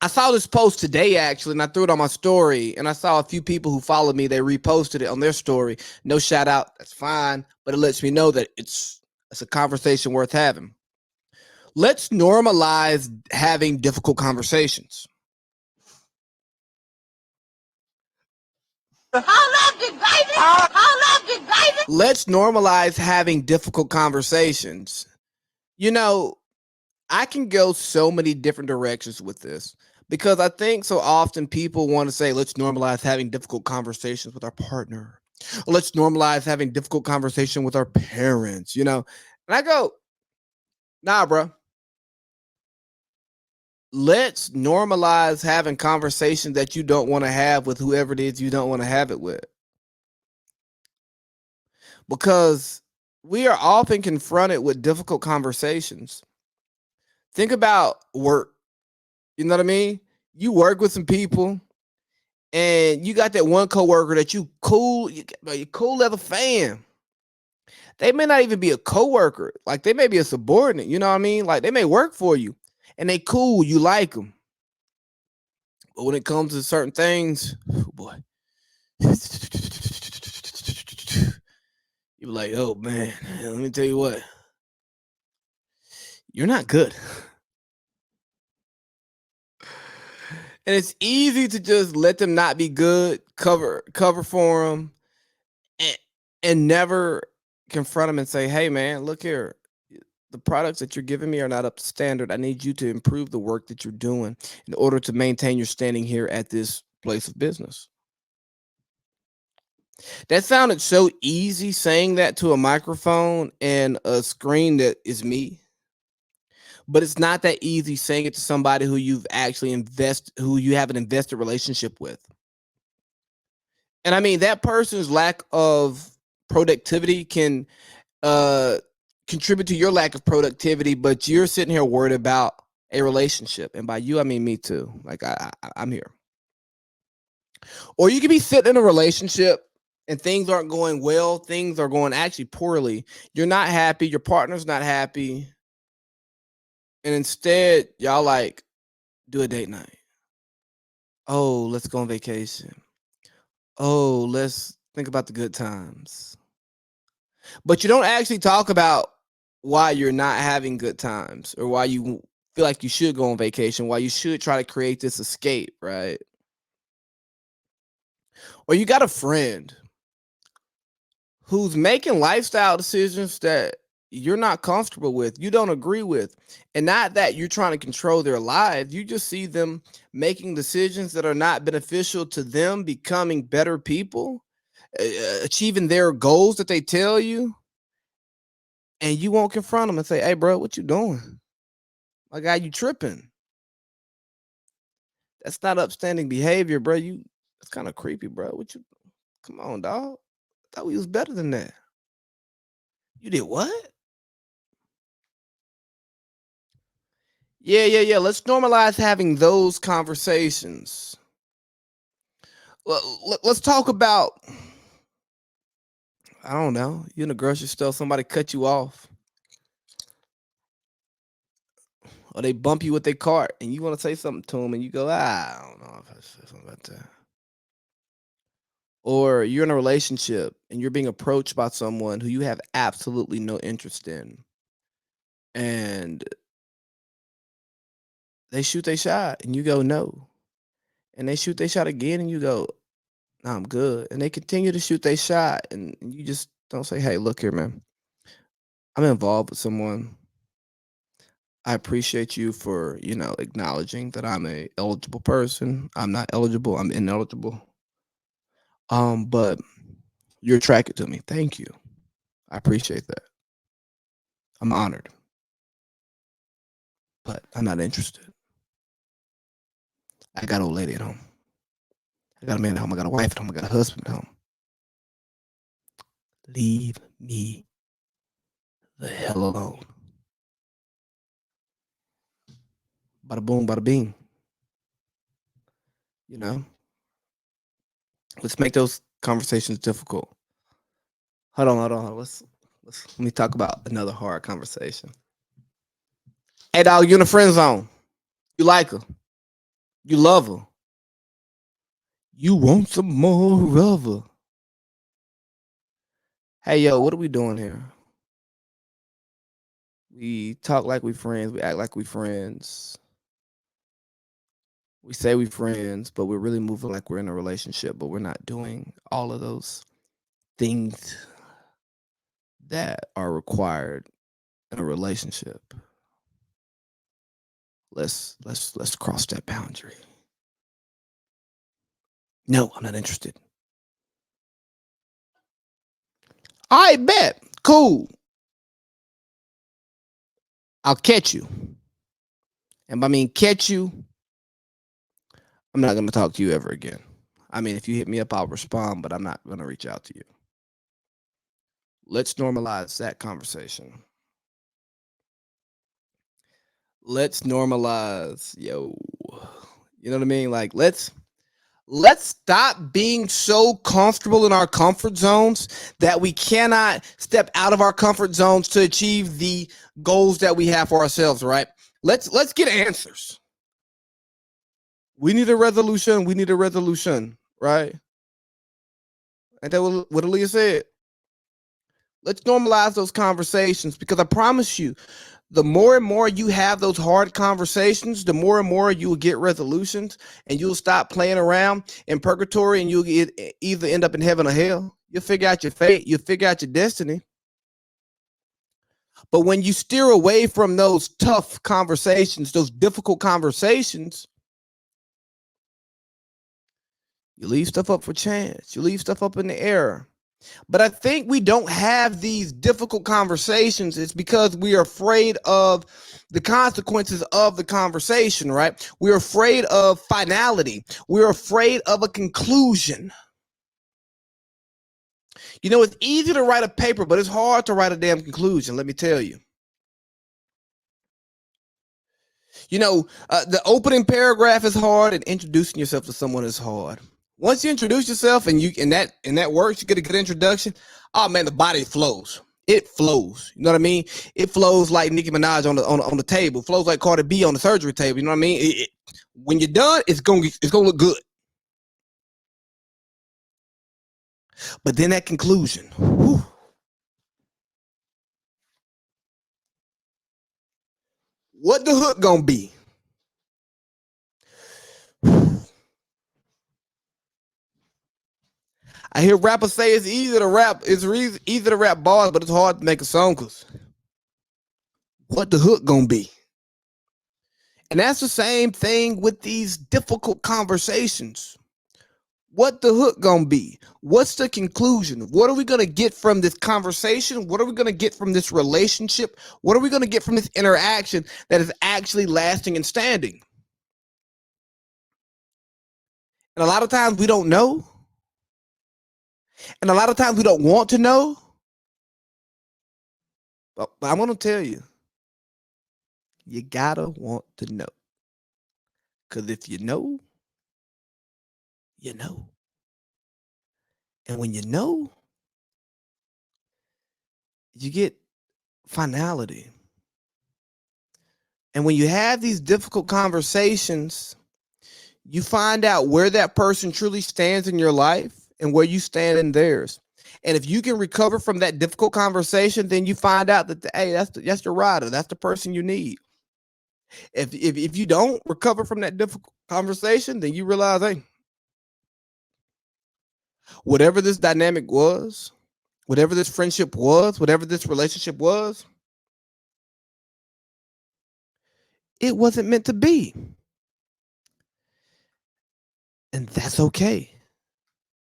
I saw this post today actually, and I threw it on my story. And I saw a few people who followed me. They reposted it on their story. No shout out, that's fine, but it lets me know that it's a conversation worth having. Let's normalize having difficult conversations. Let's normalize having difficult conversations. You know, I can go so many different directions with this because I think so often people want to say, let's normalize having difficult conversations with our partner. Or let's normalize having difficult conversation with our parents. And I go, nah, bro. Let's normalize having conversations that you don't want to have with whoever it is you don't want to have it with. Because we are often confronted with difficult conversations. Think about work. You know what I mean? You work with some people and you got that one coworker that you cool as a fan. They may not even be a coworker. Like they may be a subordinate, you know what I mean? Like they may work for you and they cool, you like them. But when it comes to certain things, oh boy. You're like, oh man, let me tell you what. You're not good. And it's easy to just let them not be good, cover for them, and, and never confront them and say, "Hey, man, look here. The products that you're giving me are not up to standard. I need you to improve the work that you're doing in order to maintain your standing here at this place of business." That sounded so easy saying that to a microphone and a screen that is me, but it's not that easy saying it to somebody who you have an invested relationship with. And I mean that person's lack of productivity can uh contribute to your lack of productivity, but you're sitting here worried about a relationship. And by you, I mean me too. Like I'm here. Or you could be sitting in a relationship and things aren't going well, things are going actually poorly. You're not happy, your partner's not happy, and instead y'all like do a date night. Oh, let's go on vacation. Oh, let's think about the good times. But you don't actually talk about why you're not having good times or why you feel like you should go on vacation, why you should try to create this escape, right? Or you got a friend who's making lifestyle decisions that you're not comfortable with, you don't agree with. And not that you're trying to control their lives, you just see them making decisions that are not beneficial to them becoming better people, achieving their goals that they tell you, and you won't confront them and say, "Hey, bro, what you doing? My guy, you tripping. That's not upstanding behavior, bro. It's kind of creepy, bro. What you come on, dog. I thought we was better than that. You did what? Yeah. Let's normalize having those conversations. Let's talk about, I don't know, you in the grocery store, somebody cut you off, or they bump you with their cart, and you want to say something to them, and you go, I don't know if I say something about that. Or you're in a relationship and you're being approached by someone who you have absolutely no interest in, and they shoot their shot, and you go, no. And they shoot their shot again, and you go, no, I'm good. And they continue to shoot their shot, and you just don't say, hey, look here, man. I'm involved with someone. I appreciate you for, acknowledging that I'm a eligible person. I'm not eligible. I'm ineligible. But you're attracted to me. Thank you. I appreciate that. I'm honored, but I'm not interested. I got an old lady at home. I got a man at home. I got a wife at home. I got a husband at home. Leave me the hell alone. Bada boom, bada bing. You know, let's make those conversations difficult. Hold on. Let me talk about another hard conversation. Hey, dog, you in the friend zone. You like her. You love her. You want some more of her. Hey, yo, what are we doing here? We talk like we friends. We act like we friends. We say we friends, but we're really moving like we're in a relationship, but we're not doing all of those things that are required in a relationship. Let's cross that boundary. No, I'm not interested. I bet. Cool. I'll catch you. And by mean catch you, I'm not gonna talk to you ever again. I mean, if you hit me up, I'll respond, but I'm not gonna reach out to you. Let's normalize that conversation. Let's normalize, yo. You know what I mean? Like let's stop being so comfortable in our comfort zones that we cannot step out of our comfort zones to achieve the goals that we have for ourselves, right? Let's get answers. We need a resolution. We need a resolution, right? Ain't that what Aaliyah said? Let's normalize those conversations because I promise you, the more and more you have those hard conversations, the more and more you will get resolutions and you'll stop playing around in purgatory and either end up in heaven or hell. You'll figure out your fate, you'll figure out your destiny. But when you steer away from those tough conversations, those difficult conversations, you leave stuff up for chance. You leave stuff up in the air. But I think we don't have these difficult conversations. It's because we are afraid of the consequences of the conversation, right? We're afraid of finality. We're afraid of a conclusion. You know, it's easy to write a paper, but it's hard to write a damn conclusion, let me tell you. You know, the opening paragraph is hard, and introducing yourself to someone is hard. Once you introduce yourself and that works, you get a good introduction. Oh man, the body flows. It flows. You know what I mean? It flows like Nicki Minaj on the table. It flows like Cardi B on the surgery table. You know what I mean? When you're done, it's gonna look good. But then that conclusion, whew, what the hook gonna be? I hear rappers say it's easy to rap. It's easy to rap bars, but it's hard to make a song. Cause what the hook gonna be? And that's the same thing with these difficult conversations. What the hook gonna be? What's the conclusion? What are we gonna get from this conversation? What are we gonna get from this relationship? What are we gonna get from this interaction that is actually lasting and standing? And a lot of times we don't know. And a lot of times we don't want to know. But I'm gonna tell you, you gotta want to know. Because if you know, you know. And when you know, you get finality. And when you have these difficult conversations, you find out where that person truly stands in your life and where you stand in theirs. And if you can recover from that difficult conversation, then you find out that hey, that's the rider, that's the person you need. If you don't recover from that difficult conversation, then you realize, hey, whatever this dynamic was, whatever this friendship was, whatever this relationship was, it wasn't meant to be. And that's okay.